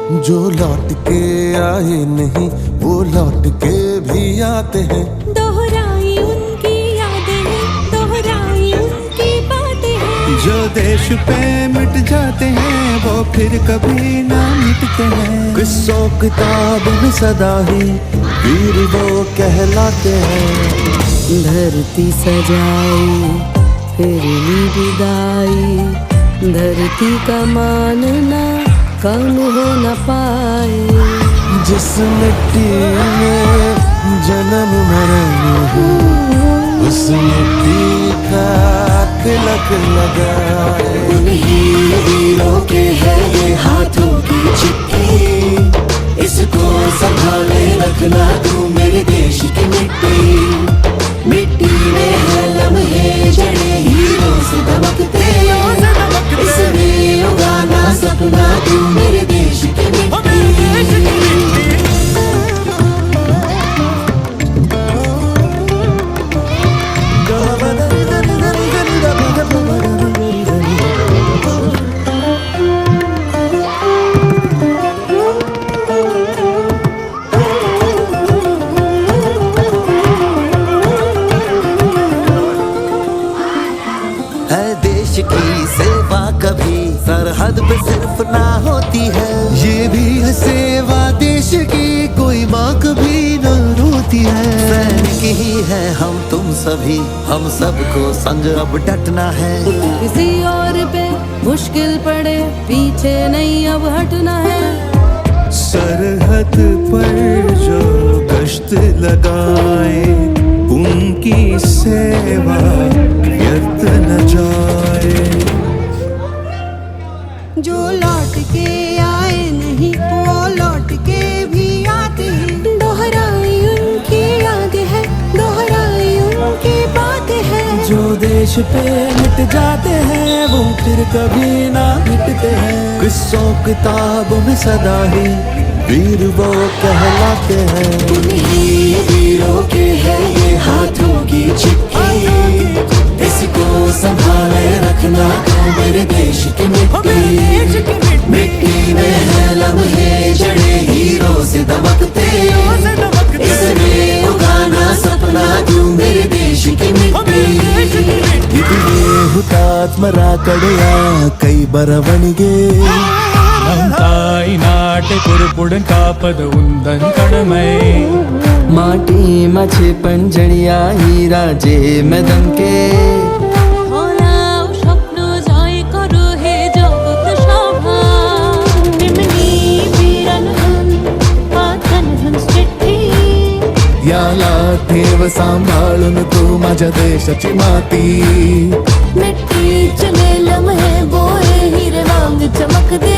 जो लौट के आए नहीं वो लौट के भी आते हैं। दोहराई उनकी यादें हैं, दोहराई उनकी बातें हैं। जो देश पे मिट जाते हैं वो फिर कभी ना मिटते हैं। किस्सों किताब में सदा ही वीर वो कहलाते हैं। धरती सजाई फिर ली विदाई, धरती का मानना कम हो न पाए। जिस मिट्टी में जन्म मरण हो उस मिट्टी का तिलक लगाए। उन्हीं वीरों के है ये हाथों की चिट्ठी, इसको संभाले रखना तू मेरे देश की मिट्टी। मिट्टी में है लम्हे जड़े हीरों से दमकते, इसमें उगाना सपना तू मेरे देश की मिट्टी। देश की सेवा कभी सरहद पे सिर्फ ना होती है। ये भी है सेवा देश की, कोई माँ कभी न रोती है। सैनिक ही है हम तुम सभी, हम सबको संग अब डटना है। किसी और पे मुश्किल पड़े पीछे नहीं अब हटना है। सरहद पर जो गश्त लगाए उनकी सेवा व्यर्थ न जाए। जो लौट के आए नहीं वो लौट के भी आते हैं। दोहराई उनकी यादें हैं, दोहराई उनकी बातें हैं। जो देश पे मिट जाते हैं वो फिर कभी ना मिटते हैं। किस्सों किताब में सदा ही वीर वो कहलाते हैं। उन्हीं वीरों के है ये हाथों की चिट्ठी, इसको संभाले रखना तू मेरे देश की मिट्टी। मिट्टी में है लम्हे जड़े हीरों से दमकते, इसमें उगाना सपना तू मेरे देश की मिट्टी। इतने हुतात्मरा कड़या कई बरवणिगे ताई नाटे कुरुपुड़न कापद उंदन कड़मय। माटी मछे पंजड़िया हीरा जे मैदन के। হলাও স্বপ্ন জয় করো হে জগৎ সভা। এমনি বীরন হন पातन हंस चिट्ठी। याला ठेव सांभाळून तू माझ्या देशाची माती। मिट्टी चले लम्हे बोए हीरे वांग चमकते।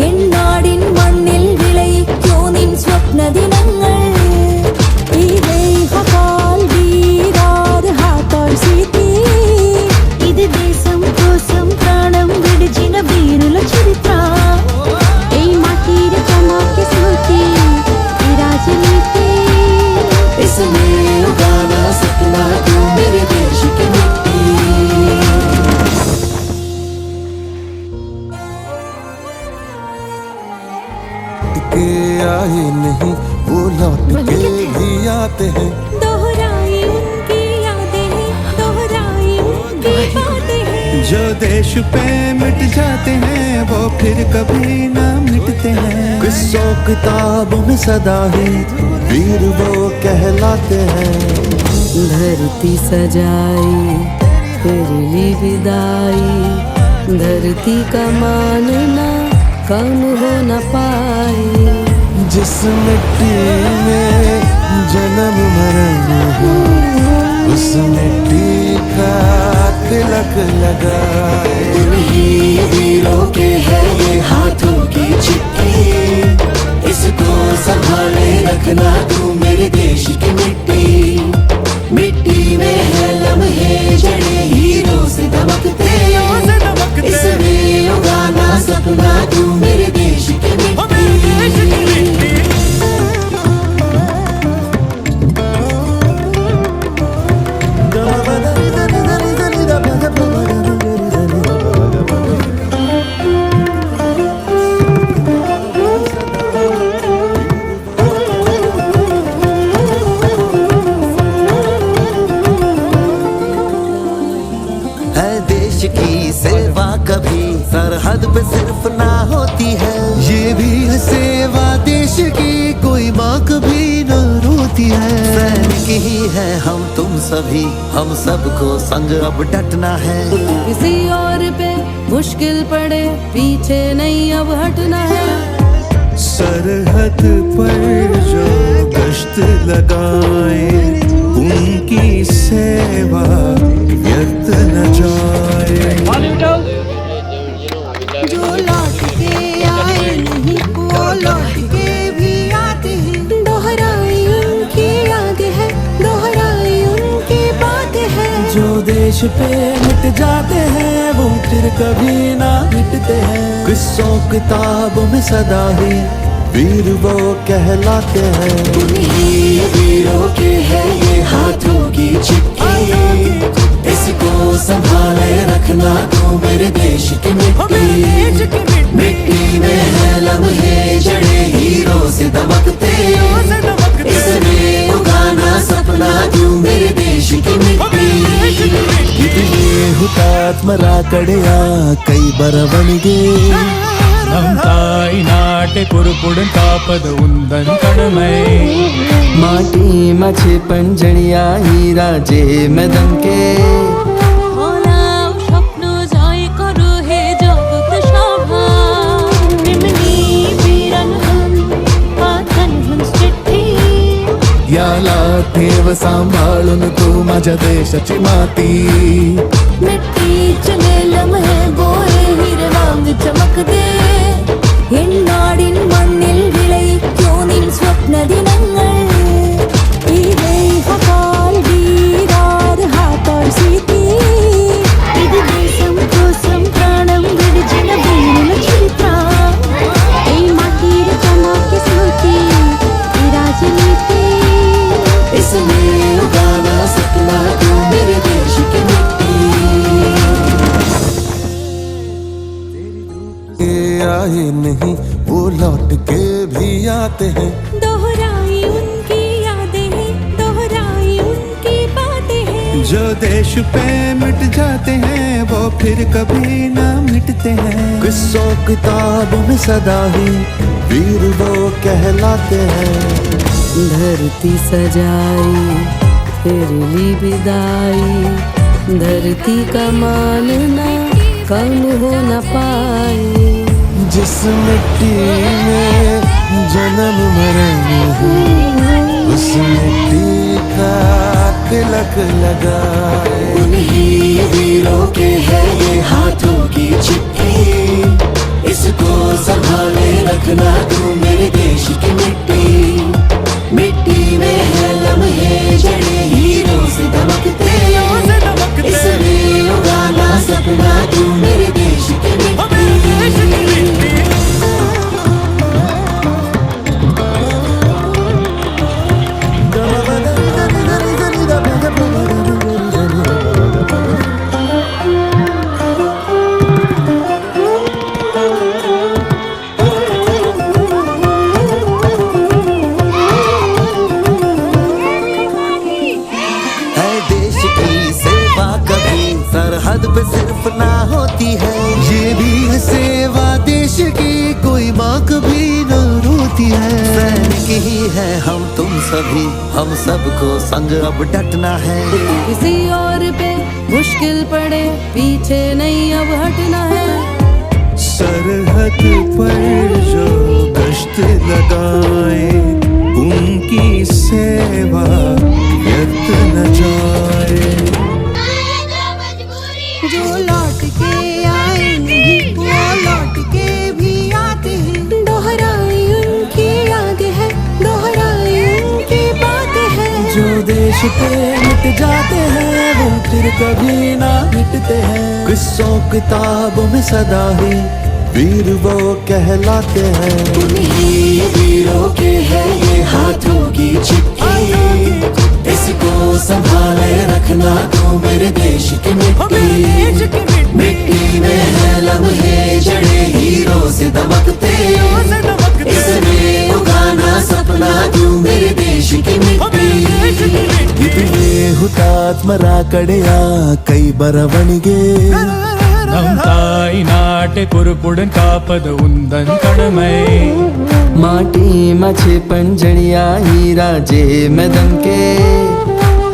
എന്നാടിൻ മണ്ണിൽ വിളയിക്കോ നിൻ സ്വപ്ന ദിനങ്ങൾ। ഈ ദേഹപാൽ വീരാർ ഹാത്തോർ സീതി, ഇത് ദേശം కోసం ప్రాణం విడిచిన వీరుల చరిత్ర। এই মাটির চমকে স্মৃতি, এই রাজনীতি। इसमें उगाना सपना तू मेरे देश की मिट्टी। के आए नहीं वो लौट के भी आते हैं। दोहराई उनकी यादें हैं, दोहराई उनकी बातें हैं। जो देश पे मिट जाते हैं वो फिर कभी ना मिटते हैं। किस्सों किताब में सदा ही वीर वो कहलाते हैं। धरती सजाई फिर ली विदाई, धरती का मानना कम हो न पाए। जिस मिट्टी में जन्म मरण हो उस मिट्टी का तिलक लगाए। उन्हीं वीरों के है ये हाथों की चिट्ठी, इसको संभाले रखना तू मेरे देश की मिट्टी। मिट्टी में है लम्हे जड़े हीरों से दमकते, इसमें उगाना सपना तू मेरे देश की मिट्टी। देश की कोई माँ कभी न रोती है। सैनिक ही है हम तुम सभी, हम सबको संग अब डटना है। किसी और पे मुश्किल पड़े पीछे नहीं अब हटना है। सरहद पर जो गश्त लगाए उनकी सेवा व्यर्थ न जाए। जो लौट के आए नहीं वो लौट के भी आते हैं। दोहराई उनकी यादें हैं, दोहराई उनकी बातें हैं। जो देश पे मिट जाते हैं वो फिर कभी ना मिटते हैं। किस्सों किताबों में सदा ही वीर वो कहलाते हैं। उन्हीं वीरों के है ये हाथों की चिट्ठी। इसको संभाले रखना तू मेरे देश की मिट्टी। मिट्टी में है लम्हे जड़े हीरों से दमकते। इसमें उगाना सपना तू मेरे देश की मिट्टी। इतने हुतात्मरा कड़िया कई बरवणगे। ನಮ್ ತಾಯಿ ನಾಟೆ ಕುರುಪುಡನ್ ಕಾಪದ ಉಂದನ್ ಕಡಮೈ माटी मछे पंजड़िया हीरा जे मैदन के। ওলাও স্বপ্ন জয় করো হে জগৎ সভা। এমনি বীরন হন पाथन हंस चिट्ठी। याला ठेव सांभाळून तू माझ्या देशाची माती। मिट्टी चले लम्हे बोए हिरवांग चमकदे। എണ്ണാടിൻ മണ്ണിൽ വിളയിക്കോ നിൻ സ്വപ്ന ദിനങ്ങൾ। ഈ ദേഹപാൽ വീരാർ ഹാത്തോർ സീതി। ഇത് ദേശം కోసం ప్రాణం విడిచిన వీరుల చరిత్ర। ఈ మాటిর చమకే స్మృతి ఈ రాజనీతి। इसमें उगाना सपना तू मेरे देश की मिट्टी। के आए नहीं वो लौट के भी आते हैं। दोहराई उनकी यादें हैं, दोहराई उनकी बातें हैं। जो देश पे मिट जाते हैं वो फिर कभी न मिटते हैं। किस्सों किताबों में सदा ही वीर वो कहलाते हैं। धरती सजाई फिर ली विदाई। धरती का मानना कम हो न पाए। जिस मिट्टी में जन्म मरण है उस मिट्टी का तिलक लगाए। उन्हीं वीरों के है ये हाथों की चिट्ठी। इसको संभाले रखना तू मेरे देश की मिट्टी। मिट्टी में है लम्हे जड़े हीरों से दमकते। इसमें उगाना सपना तू मेरे देश की मिट्टी। है देश की सेवा कभी सरहद पे सिर्फ ना होती है। ये भी है सेवा देश की कोई माँ कभी न रोती है। सैनिक ही है हम तुम सभी, हम सबको संग अब डटना है। किसी और पे मुश्किल पड़े पीछे नहीं अब हटना है। सरहद पर जो गश्त लगाए उनकी सेवा व्यर्थ न जाए। जो लौट के आए नहीं वो लौट के भी आते हैं। दोहराई उनकी यादें हैं, दोहराई उनकी बातें हैं। जो देश पे मिट जाते हैं वो फिर कभी ना मिटते हैं। किस्सों किताबों में सदा ही वीर वो कहलाते हैं। उन्हीं वीरों के है ये हाथों की चिट्ठी। इसको संभाले रखना तू मेरे देश की मिट्टी। मिट्टी में है लम्हे जड़े हीरों से दमकते। इसमें उगाना सपना तू मेरे देश की मिट्टी। इतने हुतात्मरा कड़िया कई बरवणगे। ನಮ್ ತಾಯಿ ನಾಟೆ ಕುರುಪುಡನ್ ಕಾಪದ ಉಂದನ್ ಕಡಮೈ মাটি মাছে পঞ্জড়িয়া হীরা যে মেদমকে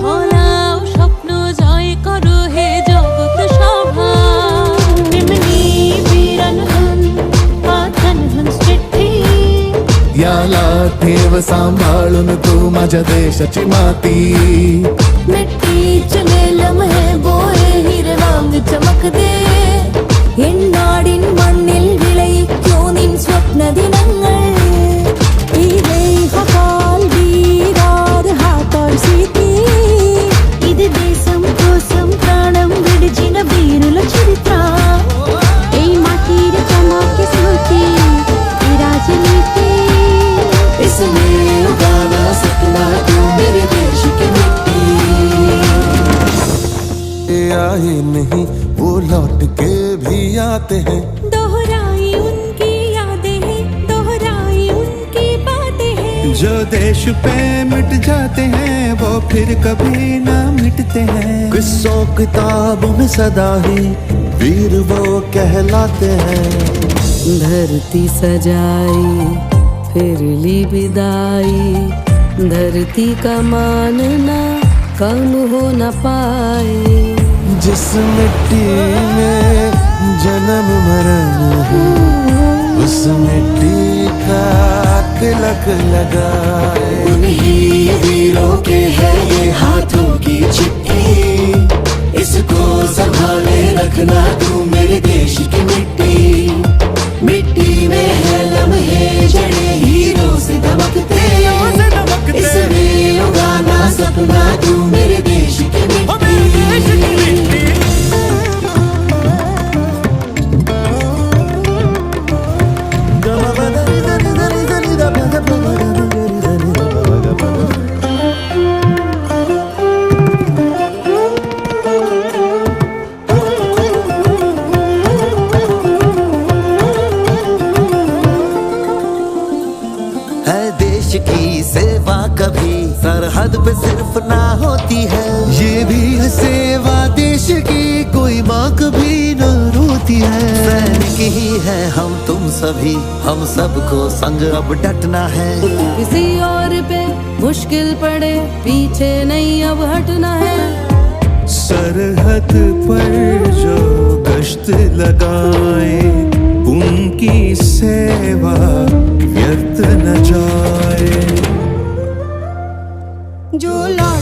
হলাও স্বপ্ন জয় করো হে জগৎ সভা Bimini biran hun paathan hun stitti याला ठेव सांभाळून तू माझ्या देशाची माती मिट्टी चले लम्हे बोए हीरे वांग चमकदे എണ്ണാടിൻ മണ്ണിൽ വിളയിക്കോ നിൻ സ്വപ്ന ദിനങ്ങൾ ഈ ദേഹകാൽ വീരാർ ഹാത്തോൾ സീതി ఇది దేశం కోసం ప్రాణం విడిచిన వీరుల చరిత్ర ఈ మాటిర చమకే స్మృతి ఈ రాజనీతి इसमें उगाना सपना तू मेरे देश की मिट्टी ये आए नहीं वो लौट के भी आते हैं दोहराई उनकी यादें हैं दोहराई उनकी बातें हैं जो देश पे मिट जाते हैं वो फिर कभी ना मिटते हैं किस्सों किताबों में सदा ही वीर वो कहलाते हैं धरती सजाई फिर ली विदाई धरती का मानना कम हो न पाए जिस मिट्टी में जन्म मरण है उस मिट्टी का तिलक लगाए उन्हीं वीरों के है ये हाथों की चिट्ठी इसको संभाले रखना तू मेरे देश की मिट्टी मिट्टी में है लम्हे जड़े हीरों से दमकते इसमें उगाना सपना तू मेरे देश की मिट्टी है देश की सेवा कभी सरहद पे सिर्फ ना होती है ये भी है सेवा देश की कोई माँ कभी न रोती है सैनिक ही है हम तुम सभी हम सबको संग अब डटना है किसी और पे मुश्किल पड़े पीछे नहीं अब हटना है सरहद पर जो गश्त लगाए उनकी सेवा व्यर्थ न जाए जो लौट